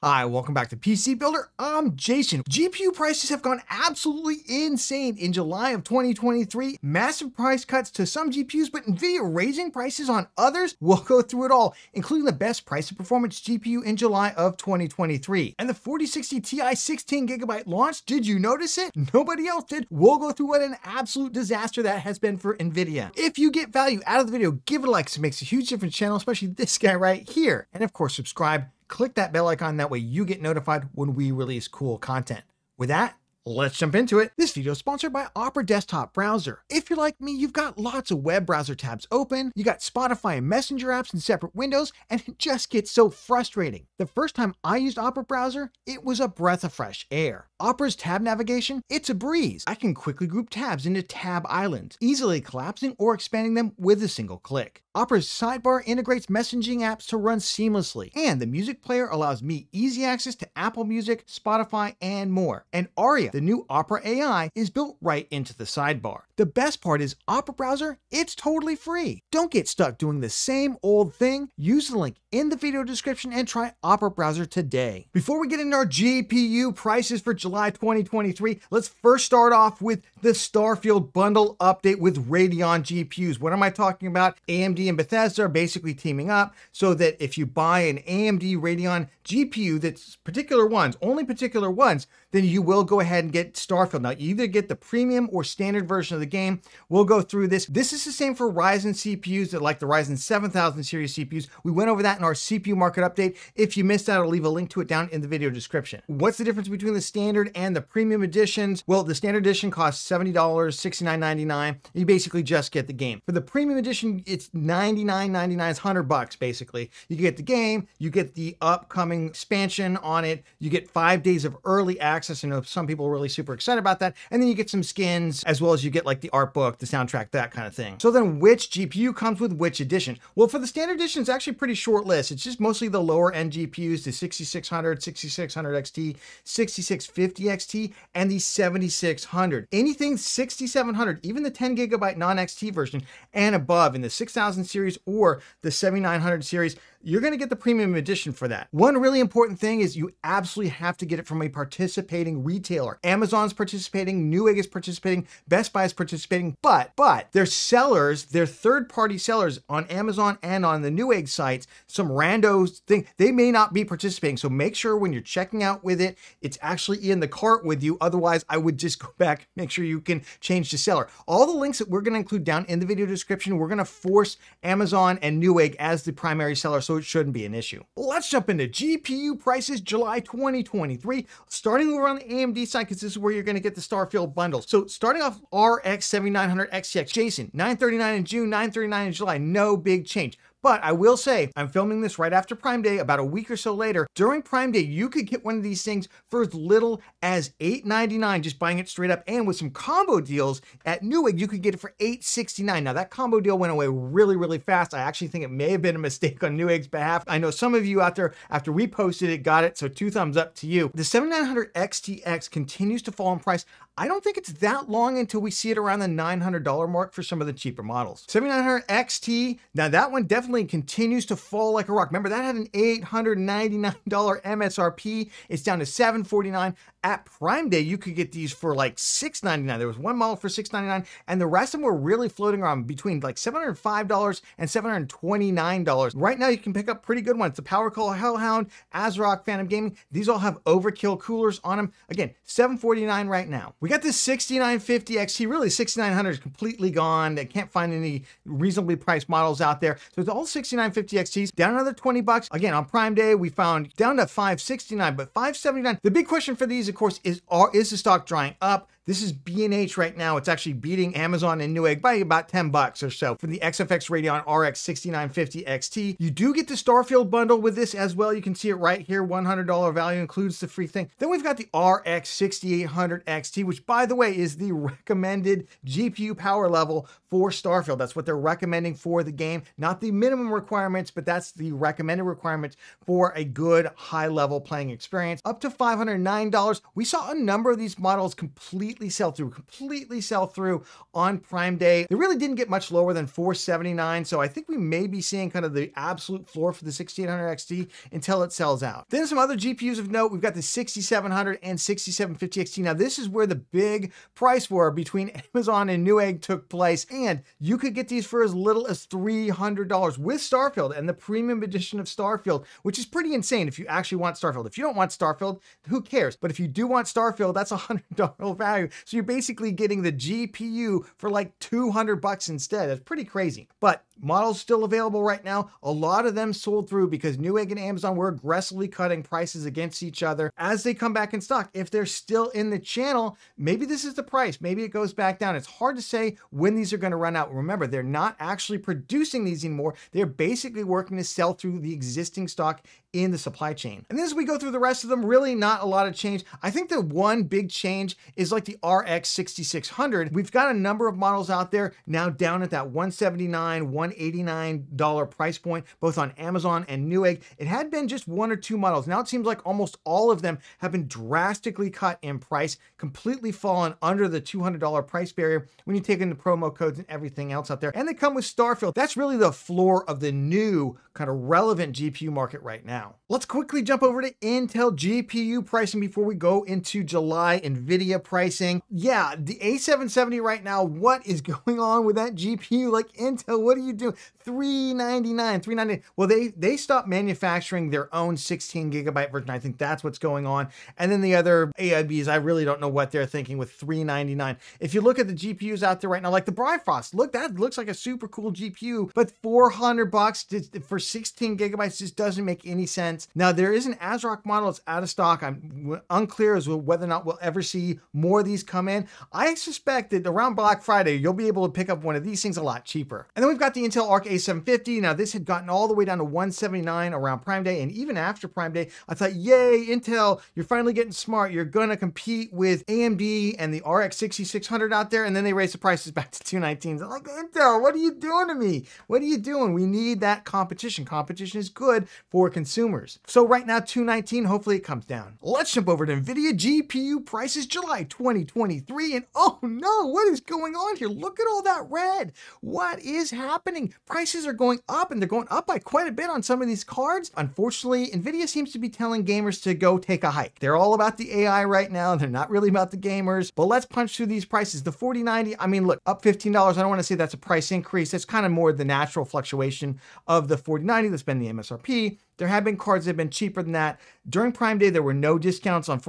Hi, welcome back to PC Builder. I'm Jason. GPU prices have gone absolutely insane in July of 2023. Massive price cuts to some GPUs, but NVIDIA raising prices on others. We'll go through it all, including the best price and performance GPU in July of 2023. And the 4060 Ti 16GB launch, did you notice it? Nobody else did. We'll go through what an absolute disaster that has been for NVIDIA. If you get value out of the video, give it a like. It makes a huge difference to the channel, especially this guy right here. And of course, subscribe. Click that bell icon, that way you get notified when we release cool content. With that, let's jump into it. This video is sponsored by Opera Desktop Browser. If you're like me, you've got lots of web browser tabs open, you got Spotify and Messenger apps in separate windows, and it just gets so frustrating. The first time I used Opera Browser, it was a breath of fresh air. Opera's tab navigation, it's a breeze. I can quickly group tabs into tab islands, easily collapsing or expanding them with a single click. Opera's sidebar integrates messaging apps to run seamlessly, and the music player allows me easy access to Apple Music, Spotify, and more. And Aria, the new Opera AI, is built right into the sidebar. The best part is Opera Browser, it's totally free. Don't get stuck doing the same old thing. Use the link in the video description and try Opera Browser today. Before we get into our GPU prices for July 2023, let's first start off with the Starfield bundle update with Radeon GPUs. What am I talking about? AMD and Bethesda are basically teaming up so that if you buy an AMD Radeon GPU that's particular ones, only particular ones, then you will go ahead and get Starfield. Now, you either get the premium or standard version of the game. We'll go through this. This is the same for Ryzen CPUs that like the Ryzen 7000 series CPUs. We went over that in our CPU market update. If you missed that, I'll leave a link to it down in the video description. What's the difference between the standard and the premium editions? Well, the standard edition costs $70, $69.99. You basically just get the game. For the premium edition, it's $99.99. It's $100 basically. You get the game, you get the upcoming expansion on it, you get 5 days of early access. I know some people are really super excited about that. And then you get some skins, as well as you get like the art book, the soundtrack, that kind of thing. So then which GPU comes with which edition? Well, for the standard edition, it's actually pretty short list. It's just mostly the lower end GPUs, the 6600, 6600 XT, 6650 XT, and the 7600. Anything 6700, even the 10GB non-XT version and above in the 6000 series or the 7900 series, you're going to get the premium edition for that. One really important thing is you absolutely have to get it from a participating retailer. Amazon's participating, Newegg is participating, Best Buy is participating, but their sellers, their third-party sellers on Amazon and on the Newegg sites, some randos thing, they may not be participating. So make sure when you're checking out with it, it's actually in the cart with you. Otherwise, I would just go back, make sure you can change the seller. All the links that we're going to include down in the video description, we're going to force Amazon and Newegg as the primary seller, so it shouldn't be an issue. Let's jump into GPU prices July 2023, starting over on the AMD side, because this is where you're going to get the Starfield bundles. So starting off RX 7900 XTX, Jason, $939 in June, $939 in July, no big change. But I will say, I'm filming this right after Prime Day, about a week or so later. During Prime Day, you could get one of these things for as little as $899, just buying it straight up. And with some combo deals at Newegg, you could get it for $869. Now that combo deal went away really, really fast. I actually think it may have been a mistake on Newegg's behalf. I know some of you out there, after we posted it, got it. So 2 thumbs up to you. The 7900 XTX continues to fall in price. I don't think it's that long until we see it around the $900 mark for some of the cheaper models. 7900 XT, now that one definitely continues to fall like a rock. Remember, that had an $899 MSRP. It's down to $749. At Prime Day, you could get these for like $699. There was one model for $699, and the rest of them were really floating around between like $705 and $729. Right now, you can pick up pretty good ones. The PowerCall Hellhound, ASRock Phantom Gaming, these all have overkill coolers on them. Again, $749 right now. We got this 6950 XT, really 6900 is completely gone. They can't find any reasonably priced models out there. So it's all 6950 XTs, down another $20. Again, on Prime Day, we found down to $569, but $579. The big question for these, of course, is the stock drying up? This is B&H right now. It's actually beating Amazon and Newegg by about $10 or so. For the XFX Radeon RX 6950 XT, you do get the Starfield bundle with this as well. You can see it right here. $100 value includes the free thing. Then we've got the RX 6800 XT, which by the way is the recommended GPU power level for Starfield. That's what they're recommending for the game. Not the minimum requirements, but that's the recommended requirements for a good high level playing experience. Up to $509. We saw a number of these models completely completely sell through on Prime Day. They really didn't get much lower than $479, so I think we may be seeing kind of the absolute floor for the 6800 XT until it sells out. Then some other GPUs of note, we've got the 6700 and 6750 XT. Now this is where the big price war between Amazon and Newegg took place, and you could get these for as little as $300 with Starfield and the premium edition of Starfield, which is pretty insane if you actually want Starfield. If you don't want Starfield, who cares? But if you do want Starfield, that's $100 value. So you're basically getting the GPU for like $200 instead. That's pretty crazy. But models still available right now. A lot of them sold through because Newegg and Amazon were aggressively cutting prices against each other. As they come back in stock, if they're still in the channel, maybe this is the price. Maybe it goes back down. It's hard to say when these are going to run out. Remember, they're not actually producing these anymore. They're basically working to sell through the existing stock in the supply chain. And as we go through the rest of them, really not a lot of change. I think the one big change is like the RX 6600. We've got a number of models out there now down at that $179, $189 price point, both on Amazon and Newegg. It had been just one or two models. Now it seems like almost all of them have been drastically cut in price, completely fallen under the $200 price barrier when you take in the promo codes and everything else out there. And they come with Starfield. That's really the floor of the new kind of relevant GPU market right now. Let's quickly jump over to Intel GPU pricing before we go into July NVIDIA pricing. Yeah, the A770 right now, what is going on with that GPU? Like Intel, what are you doing? $399, $399. Well, they stopped manufacturing their own 16 gigabyte version. I think that's what's going on. And then the other AIBs, I really don't know what they're thinking with $399. If you look at the GPUs out there right now, like the Bifrost, look, that looks like a super cool GPU, but $400 for 16 gigabytes just doesn't make any sense. Now, there is an ASRock model that's out of stock. I'm unclear as to whether or not we'll ever see more of these come in. I suspect that around Black Friday, you'll be able to pick up one of these things a lot cheaper. And then we've got the Intel Arc A750. Now, this had gotten all the way down to $179 around Prime Day. And even after Prime Day, I thought, yay, Intel, you're finally getting smart. You're going to compete with AMD and the RX 6600 out there. And then they raised the prices back to $219. I'm like, Intel, what are you doing to me? What are you doing? We need that competition. Competition is good for consumers. So right now, $219, hopefully it comes down. Let's jump over to NVIDIA GPU prices July 2023. And oh no, what is going on here? Look at all that red. What is happening? Prices are going up, and they're going up by quite a bit on some of these cards. Unfortunately, NVIDIA seems to be telling gamers to go take a hike. They're all about the AI right now. They're not really about the gamers. But let's punch through these prices. The 4090, I mean, look, up $15. I don't want to say that's a price increase. That's kind of more the natural fluctuation of the 4090 that's been the MSRP. There have been cards that have been cheaper than that. During Prime Day, there were no discounts on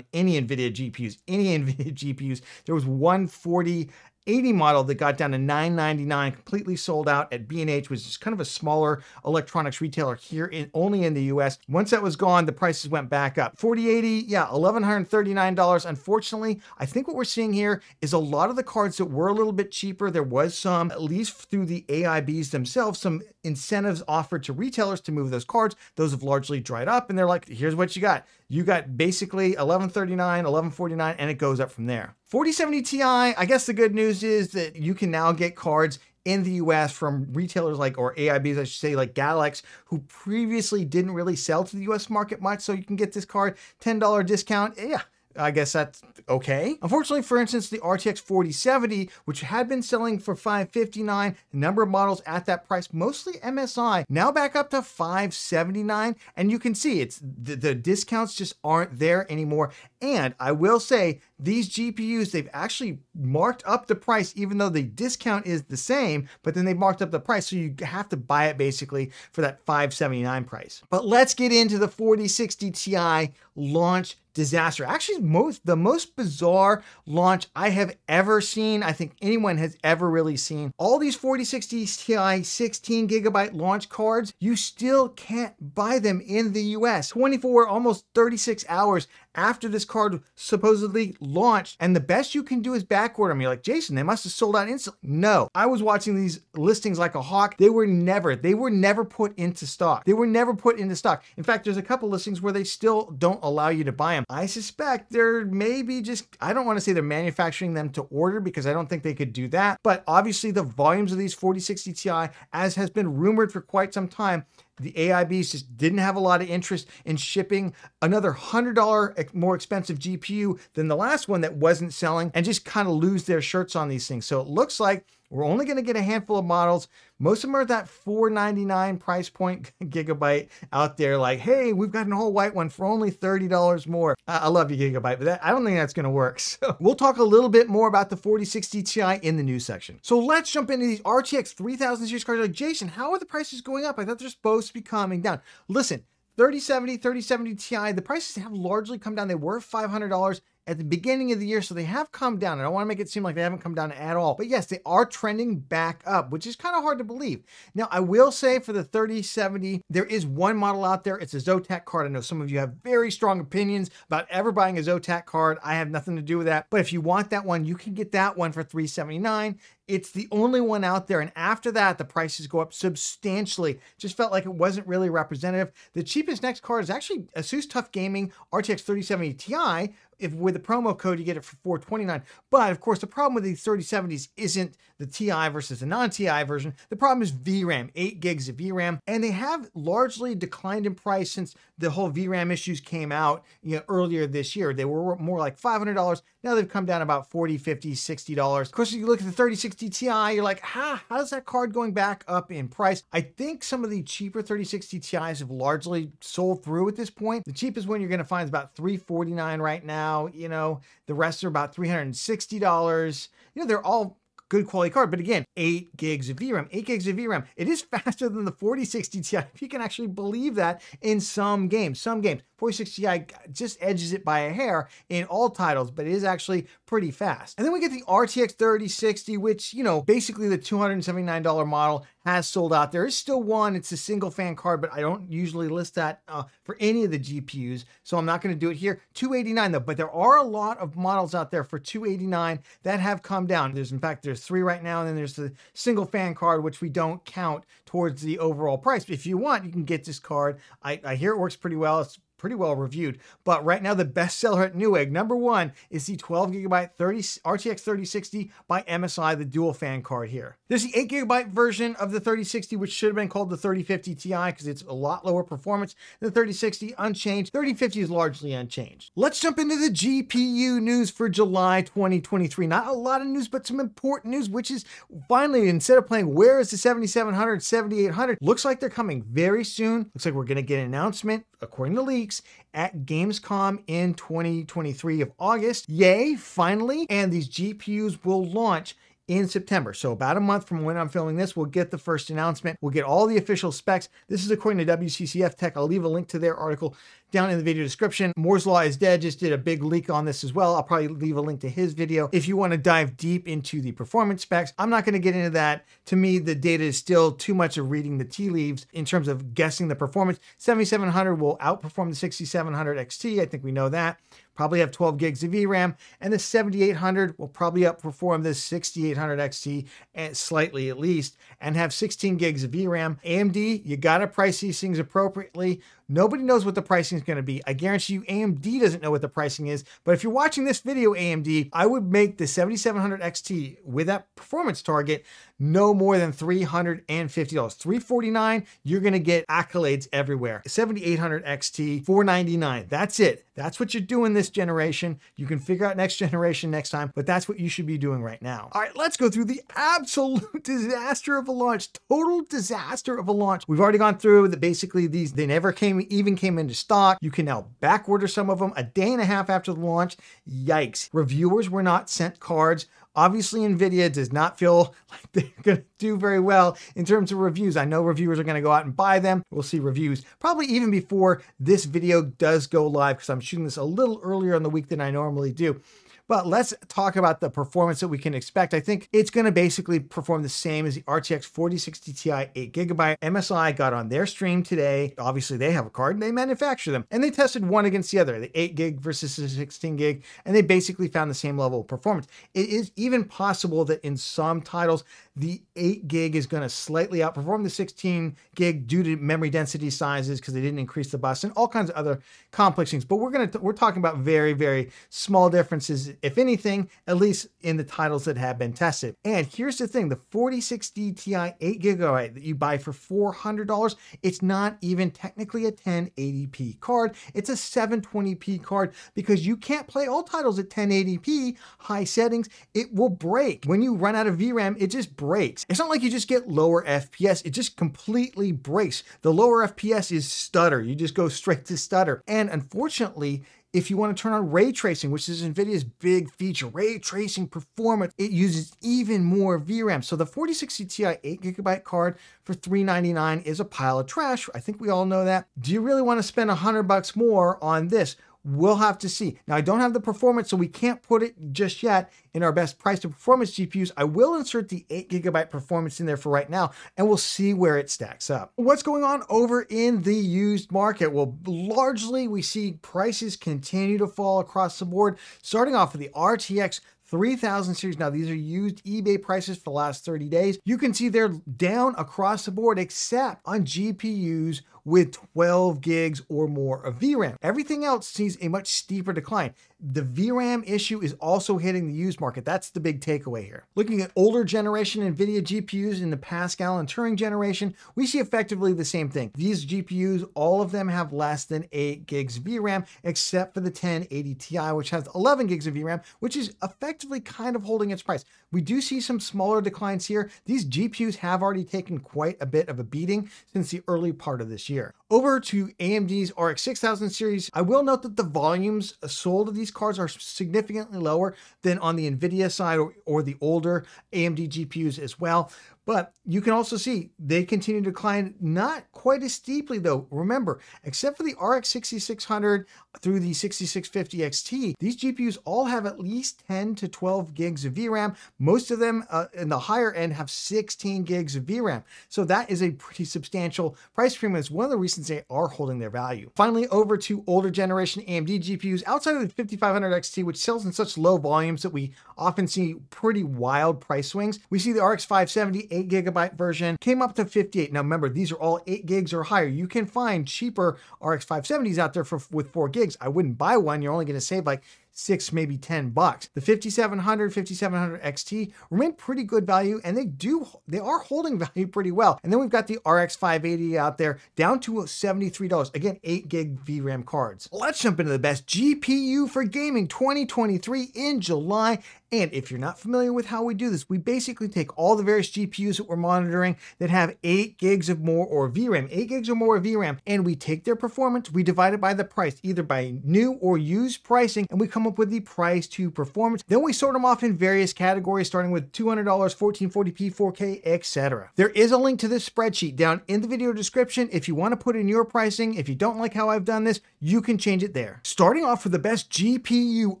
any NVIDIA GPUs. There was one 4080 model that got down to $999, completely sold out at B&H, which is kind of a smaller electronics retailer here only in the US. Once that was gone, the prices went back up. 4080, yeah, $1,139. Unfortunately, I think what we're seeing here is a lot of the cards that were a little bit cheaper, there was some, at least through the AIBs themselves, some incentives offered to retailers to move those cards. Those have largely dried up, and they're like, here's what you got. You got basically $1,139, $1,149, and it goes up from there. 4070 Ti, I guess the good news is that you can now get cards in the US from retailers like, or AIBs, I should say, like Galax, who previously didn't really sell to the US market much. So you can get this card, $10 discount. Yeah, I guess that's okay. Unfortunately, for instance, the RTX 4070, which had been selling for $559, the number of models at that price, mostly MSI, now back up to $579. And you can see it's the discounts just aren't there anymore. And I will say, these GPUs, they've actually marked up the price, even though the discount is the same, but then they marked up the price. So you have to buy it basically for that $579 price. But let's get into the 4060 Ti launch disaster. Actually, the most bizarre launch I have ever seen. I think anyone has ever really seen. All these 4060 Ti 16 gigabyte launch cards, you still can't buy them in the US. 24, almost 36 hours after this card supposedly launched, and the best you can do is backorder them. You're like, Jason, they must have sold out instantly. No, I was watching these listings like a hawk. They were never put into stock. They were never put into stock. In fact, there's a couple listings where they still don't allow you to buy them. I suspect they're maybe just, I don't want to say they're manufacturing them to order, because I don't think they could do that. But obviously the volumes of these 4060 Ti, as has been rumored for quite some time, The AIBs just didn't have a lot of interest in shipping another $100 more expensive GPU than the last one that wasn't selling, and just kind of lose their shirts on these things. So it looks like we're only going to get a handful of models. Most of them are at that $499 price point Gigabyte out there. Like, hey, we've got an all white one for only $30 more. I love you, Gigabyte, but I don't think that's going to work. So we'll talk a little bit more about the 4060 Ti in the news section. So let's jump into these RTX 3000 series cards. Like, Jason, how are the prices going up? I thought they're supposed to be coming down. Listen, 3070 Ti, the prices have largely come down. They were $500 at the beginning of the year, so they have come down. I don't want to make it seem like they haven't come down at all, but yes, they are trending back up, which is kind of hard to believe. Now, I will say for the 3070, there is one model out there. It's a Zotac card. I know some of you have very strong opinions about ever buying a Zotac card. I have nothing to do with that, but if you want that one, you can get that one for $379. It's the only one out there, and after that, the prices go up substantially. Just felt like it wasn't really representative. The cheapest next card is actually Asus TUF Gaming RTX 3070 Ti. If with the promo code, you get it for $429. But of course, the problem with these 3070s isn't the Ti versus the non-Ti version. The problem is VRAM, 8 gigs of VRAM, and they have largely declined in price since the whole VRAM issues came out, earlier this year. They were more like $500. Now they've come down about $40, $50, $60. Of course, if you look at the 3060 Ti, you're like, how's that card going back up in price? I think some of the cheaper 3060 Ti's have largely sold through at this point. The cheapest one you're going to find is about $349 right now. The rest are about $360. They're all good quality card, but again, 8 gigs of VRAM, 8 gigs of VRAM. It is faster than the 4060 Ti, if you can actually believe that in some games. 4060 Ti just edges it by a hair in all titles, but it is actually pretty fast. And then we get the RTX 3060, which, basically the $279 model has sold out. There is still one, it's a single fan card, but I don't usually list that for any of the GPUs, so I'm not going to do it here. $289 though, but there are a lot of models out there for $289 that have come down. In fact, there's 3 right now, and then there's the single fan card, which we don't count towards the overall price. But if you want, you can get this card. I hear it works pretty well. It's pretty well reviewed, but right now the best seller at Newegg, #1, is the 12 gigabyte RTX 3060 by MSI, the dual fan card here. There's the 8 gigabyte version of the 3060, which should have been called the 3050 Ti because it's a lot lower performance than the 3060, unchanged. 3050 is largely unchanged. Let's jump into the GPU news for July 2023. Not a lot of news, but some important news, which is finally, instead of playing where is the 7700, 7800, looks like they're coming very soon. Looks like we're going to get an announcement, according to leaks, at Gamescom in 2023 of August. Yay, finally. And these GPUs will launch in September. So about a month from when I'm filming this, we'll get the first announcement. We'll get all the official specs. This is according to WCCF Tech. I'll leave a link to their article down in the video description. Moore's Law is Dead just did a big leak on this as well. I'll probably leave a link to his video if you want to dive deep into the performance specs. I'm not going to get into that. To me, the data is still too much of reading the tea leaves in terms of guessing the performance. 7700 will outperform the 6700 XT. I think we know that. Probably have 12 gigs of VRAM, and the 7800 will probably outperform the 6800 XT and slightly at least, and have 16 gigs of VRAM. AMD, you gotta price these things appropriately. Nobody knows what the pricing is going to be. I guarantee you AMD doesn't know what the pricing is, but if you're watching this video, AMD, I would make the 7700 XT with that performance target no more than $350. $349, you're going to get accolades everywhere. 7800 XT, $499. That's it. That's what you're doing this generation. You can figure out next generation next time, but that's what you should be doing right now. All right, let's go through the absolute disaster of a launch. Total disaster of a launch. We've already gone through that. Basically, they never even came into stock. You can now back order some of them a day and a half after the launch. Yikes. Reviewers were not sent cards. Obviously, NVIDIA does not feel like they're going to do very well in terms of reviews. I know reviewers are going to go out and buy them. We'll see reviews probably even before this video does go live, because I'm shooting this a little earlier in the week than I normally do. But let's talk about the performance that we can expect. I think it's going to basically perform the same as the RTX 4060 Ti 8GB. MSI got on their stream today. Obviously, they have a card and they manufacture them. And they tested one against the other, the 8 gig versus the 16 gig, and they basically found the same level of performance. It is even possible that in some titles, the 8 gig is going to slightly outperform the 16 gig due to memory density sizes because they didn't increase the bus and all kinds of other complex things. But we're talking about very, very small differences if anything, at least in the titles that have been tested. And here's the thing, the 4060 Ti 8GB that you buy for $400, it's not even technically a 1080p card. It's a 720p card because you can't play all titles at 1080p high settings. It will break. When you run out of VRAM, it just breaks. It's not like you just get lower FPS. It just completely breaks. The lower FPS is stutter. You just go straight to stutter. And unfortunately, if you want to turn on ray tracing, which is NVIDIA's big feature, ray tracing performance, it uses even more VRAM. So the 4060 Ti 8GB card for $399 is a pile of trash. I think we all know that. Do you really want to spend $100 more on this? We'll have to see. Now, I don't have the performance, so we can't put it just yet in our best price to performance GPUs. I will insert the 8GB performance in there for right now, and we'll see where it stacks up. What's going on over in the used market? Well, largely we see prices continue to fall across the board, starting off with the RTX 3000 series. Now, these are used eBay prices for the last 30 days. You can see they're down across the board, except on GPUs with 12 gigs or more of VRAM. Everything else sees a much steeper decline. The VRAM issue is also hitting the used market. That's the big takeaway here. Looking at older generation NVIDIA GPUs in the Pascal and Turing generation, we see effectively the same thing. These GPUs, all of them have less than 8 gigs of VRAM, except for the 1080 Ti, which has 11 gigs of VRAM, which is effectively kind of holding its price. We do see some smaller declines here. These GPUs have already taken quite a bit of a beating since the early part of this year. Over to AMD's RX 6000 series, I will note that the volumes sold of these cards are significantly lower than on the NVIDIA side or the older AMD GPUs as well. But you can also see they continue to decline, not quite as steeply though. Remember, except for the RX 6600 through the 6650 XT, these GPUs all have at least 10 to 12 gigs of VRAM. Most of them in the higher end have 16 gigs of VRAM. So that is a pretty substantial price premium. It's one of the reasons they are holding their value. Finally, over to older generation AMD GPUs outside of the 5500 XT, which sells in such low volumes that we often see pretty wild price swings. We see the RX 570 8GB version came up to 58. Now remember, these are all 8 gigs or higher. You can find cheaper RX 570s out there with 4 gigs. I wouldn't buy one. You're only going to save like $6, maybe $10. The 5700 XT remain pretty good value, and they are holding value pretty well. And then we've got the RX 580 out there down to $73. Again, 8 gig VRAM cards. Let's jump into the best GPU for gaming 2023 in July. And if you're not familiar with how we do this, we basically take all the various GPUs that we're monitoring that have 8 gigs of more or VRAM, 8 gigs or more of VRAM, and we take their performance, we divide it by the price, either by new or used pricing, and we come up with the price to performance. Then we sort them off in various categories, starting with $200, 1440p, 4K, etc. There is a link to this spreadsheet down in the video description. If you want to put in your pricing, if you don't like how I've done this, you can change it there. Starting off with the best GPU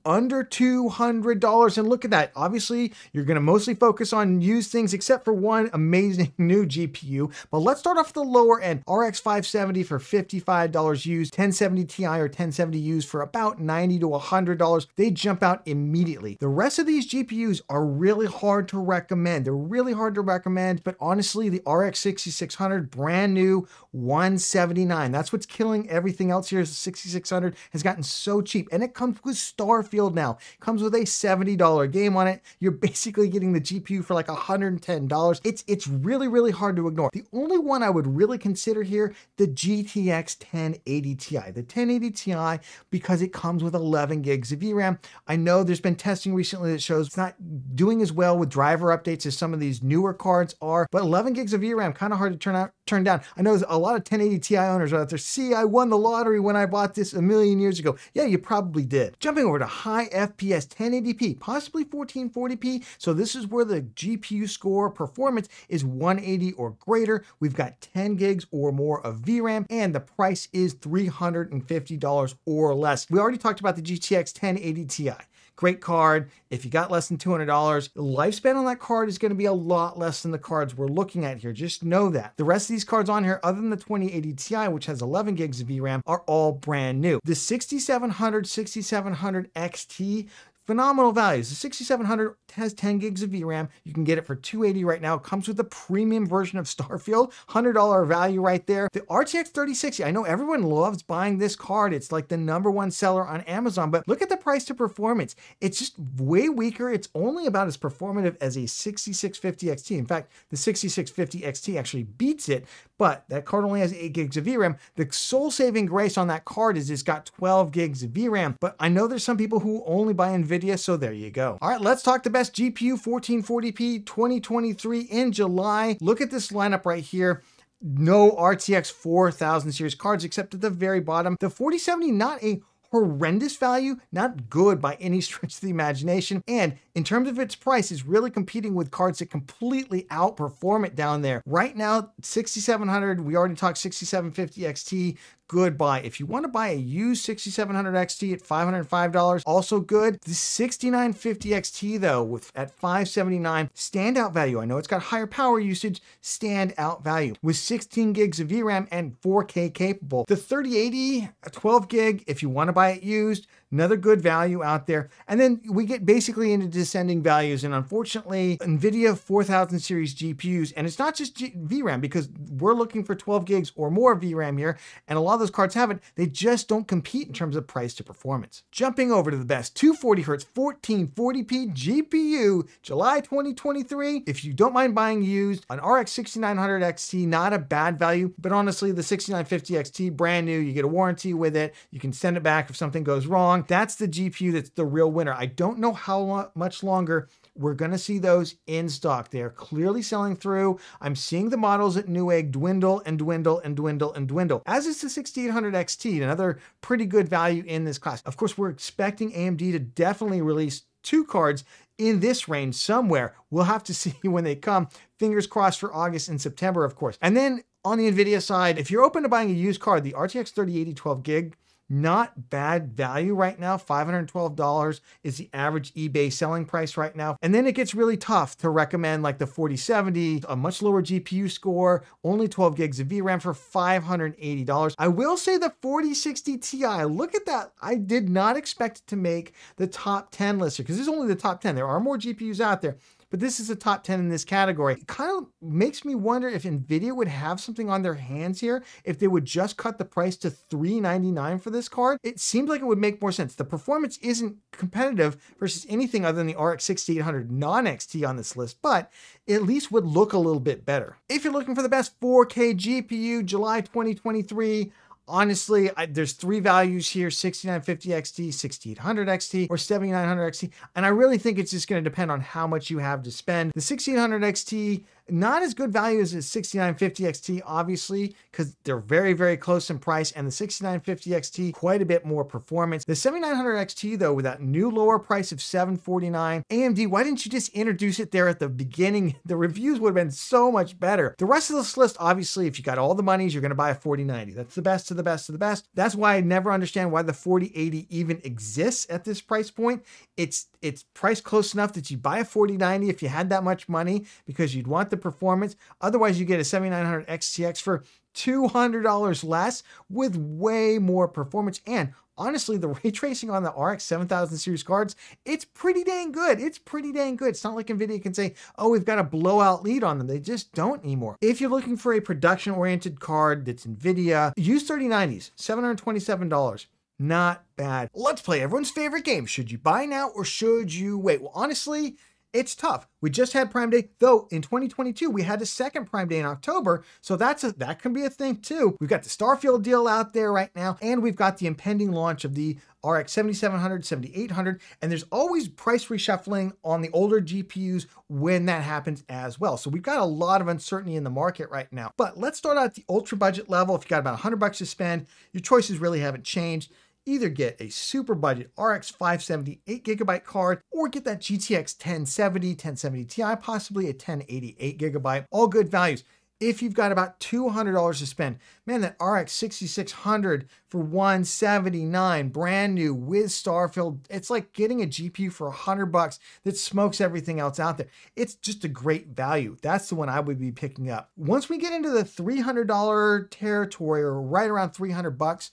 under $200, and look at that. Obviously, you're going to mostly focus on used things, except for one amazing new GPU. But let's start off with the lower end. RX 570 for $55 used, 1070 Ti or 1070 used for about $90 to $100. They jump out immediately. The rest of these GPUs are really hard to recommend. They're really hard to recommend, but honestly, the RX 6600, brand new, $179. That's what's killing everything else here. Is the 6600 has gotten so cheap, and it comes with Starfield now. It comes with a $70 game on it. You're basically getting the GPU for like $110. It's really, really hard to ignore. The only one I would really consider here, the GTX 1080 Ti. The 1080 Ti, because it comes with 11 gigs of VRAM. I know there's been testing recently that shows it's not doing as well with driver updates as some of these newer cards are, but 11 gigs of VRAM, kind of hard to turn down. I know there's a lot of 1080 Ti owners out there. See, I won the lottery when I bought this a million years ago. Yeah, you probably did. Jumping over to high FPS 1080p, possibly 1440p. So this is where the GPU score performance is 180 or greater. We've got 10 gigs or more of VRAM, and the price is $350 or less. We already talked about the GTX 1080 Ti. Great card. If you got less than $200, the lifespan on that card is going to be a lot less than the cards we're looking at here. Just know that. The rest of these cards on here, other than the 2080 Ti, which has 11 gigs of VRAM, are all brand new. The 6700 XT phenomenal values. The 6700 has 10 gigs of VRAM. You can get it for $280 right now. It comes with the premium version of Starfield, $100 value right there. The RTX 3060, I know everyone loves buying this card. It's like the #1 seller on Amazon, but look at the price to performance. It's just way weaker. It's only about as performative as a 6650 XT. In fact, the 6650 XT actually beats it, but that card only has 8 gigs of VRAM. The sole saving grace on that card is it's got 12 gigs of VRAM, but I know there's some people who only buy NVIDIA, so there you go. All right, let's talk the best GPU 1440p 2023 in July. Look at this lineup right here. No RTX 4000 series cards except at the very bottom. The 4070, not a horrendous value, not good by any stretch of the imagination. And in terms of its price, is really competing with cards that completely outperform it down there. Right now, 6700, we already talked 6750 XT, good buy. If you want to buy a used 6700 XT at $505, also good. The 6950 XT though, at $579, standout value. I know it's got higher power usage, standout value with 16 gigs of VRAM and 4K capable. The 3080, 12 gig, if you want to buy it used, another good value out there. And then we get basically into descending values. And unfortunately, NVIDIA 4000 series GPUs, and it's not just VRAM, because we're looking for 12 gigs or more VRAM here, and a lot of those cards have it, they just don't compete in terms of price to performance. Jumping over to the best 240Hz 1440p GPU, July 2023. If you don't mind buying used, an RX 6900 XT, not a bad value, but honestly, the 6950 XT, brand new, you get a warranty with it, you can send it back if something goes wrong. That's the GPU that's the real winner. I don't know how much longer we're going to see those in stock. They're clearly selling through. I'm seeing the models at Newegg dwindle and dwindle and dwindle and dwindle, as is the 6800 XT, another pretty good value in this class. Of course, we're expecting AMD to definitely release 2 cards in this range somewhere. We'll have to see when they come. Fingers crossed for August and September, of course. And then on the NVIDIA side, if you're open to buying a used card, the RTX 3080 12 gig, not bad value right now. $512 is the average eBay selling price right now. And then it gets really tough to recommend like the 4070, a much lower GPU score, only 12 gigs of VRAM for $580. I will say the 4060 Ti, look at that. I did not expect it to make the top 10 list here, because this is only the top 10. There are more GPUs out there, but this is the top 10 in this category. It kind of makes me wonder if NVIDIA would have something on their hands here, if they would just cut the price to $399 for this card. It seems like it would make more sense. The performance isn't competitive versus anything other than the RX 6800 non-XT on this list, but at least would look a little bit better. If you're looking for the best 4K GPU, July 2023, honestly, there's 3 values here: 6950 XT, 6800 XT, or 7900 XT. And I really think it's just going to depend on how much you have to spend. The 6800 XT, not as good value as the 6950 XT, obviously, because they're very, very close in price. And the 6950 XT, quite a bit more performance. The 7900 XT, though, with that new lower price of $749, AMD, why didn't you just introduce it there at the beginning? The reviews would have been so much better. The rest of this list, obviously, if you got all the monies, you're going to buy a 4090. That's the best of the best of the best. That's why I never understand why the 4080 even exists at this price point. It's priced close enough that you buy a 4090 if you had that much money, because you'd want the performance. Otherwise, you get a 7900 XTX for $200 less with way more performance. And honestly, the ray tracing on the RX 7000 series cards, it's pretty dang good. It's pretty dang good. It's not like NVIDIA can say, oh, we've got a blowout lead on them. They just don't anymore. If you're looking for a production-oriented card that's NVIDIA, use 3090s, $727. Not bad. Let's play everyone's favorite game. Should you buy now or should you wait? Well, honestly, it's tough. We just had Prime Day, though in 2022, we had a second Prime Day in October, so that can be a thing too. We've got the Starfield deal out there right now, and we've got the impending launch of the RX 7700, 7800, and there's always price reshuffling on the older GPUs when that happens as well. So we've got a lot of uncertainty in the market right now. But let's start out at the ultra budget level. If you got about $100 to spend, your choices really haven't changed. Either get a super budget RX 570 8GB card, or get that GTX 1070 Ti, possibly a 1080 8GB, all good values. If you've got about $200 to spend, man, that RX 6600 for $179, brand new with Starfield, it's like getting a GPU for $100 that smokes everything else out there. It's just a great value. That's the one I would be picking up. Once we get into the $300 territory, or right around $300,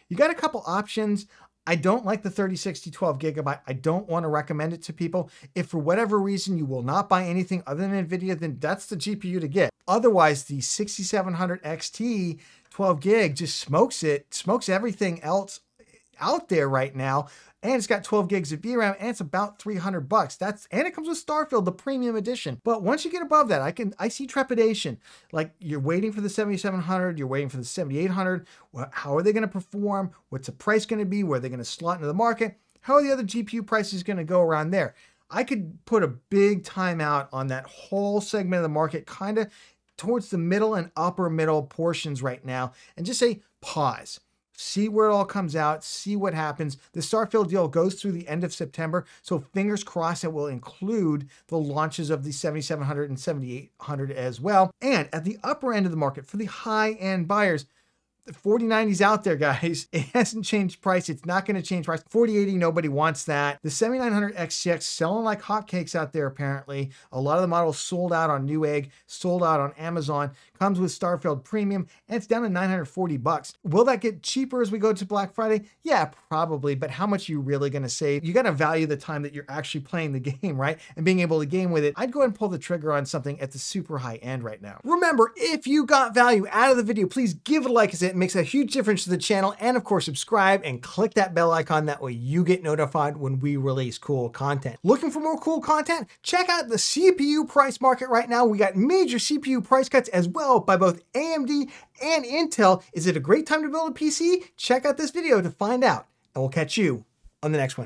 you got a couple options. I don't like the 3060 12GB. I don't want to recommend it to people. If for whatever reason you will not buy anything other than NVIDIA, then that's the GPU to get. Otherwise, the 6700 XT 12GB just smokes it, smokes everything else out there right now. And it's got 12 gigs of VRAM, and it's about $300. And it comes with Starfield, the premium edition. But once you get above that, I see trepidation. Like, you're waiting for the 7700, you're waiting for the 7800. How are they going to perform? What's the price going to be? Where are they going to slot into the market? How are the other GPU prices going to go around there? I could put a big timeout on that whole segment of the market, kind of towards the middle and upper middle portions right now, and just say pause. See where it all comes out, see what happens. The Starfield deal goes through the end of September, so fingers crossed it will include the launches of the 7700 and 7800 as well. And at the upper end of the market, for the high-end buyers, the 4090's out there, guys. It hasn't changed price. It's not going to change price. 4080, nobody wants that. The 7900 XTX selling like hotcakes out there, apparently. A lot of the models sold out on Newegg, sold out on Amazon. Comes with Starfield Premium, and it's down to $940. Will that get cheaper as we go to Black Friday? Yeah, probably, but how much are you really going to save? You got to value the time that you're actually playing the game, right? And being able to game with it. I'd go ahead and pull the trigger on something at the super high end right now. Remember, if you got value out of the video, please give it a like, as it makes a huge difference to the channel. And of course, subscribe and click that bell icon. That way you get notified when we release cool content. Looking for more cool content? Check out the CPU price market right now. We got major CPU price cuts as well by both AMD and Intel. Is it a great time to build a PC? Check out this video to find out, and we'll catch you on the next one.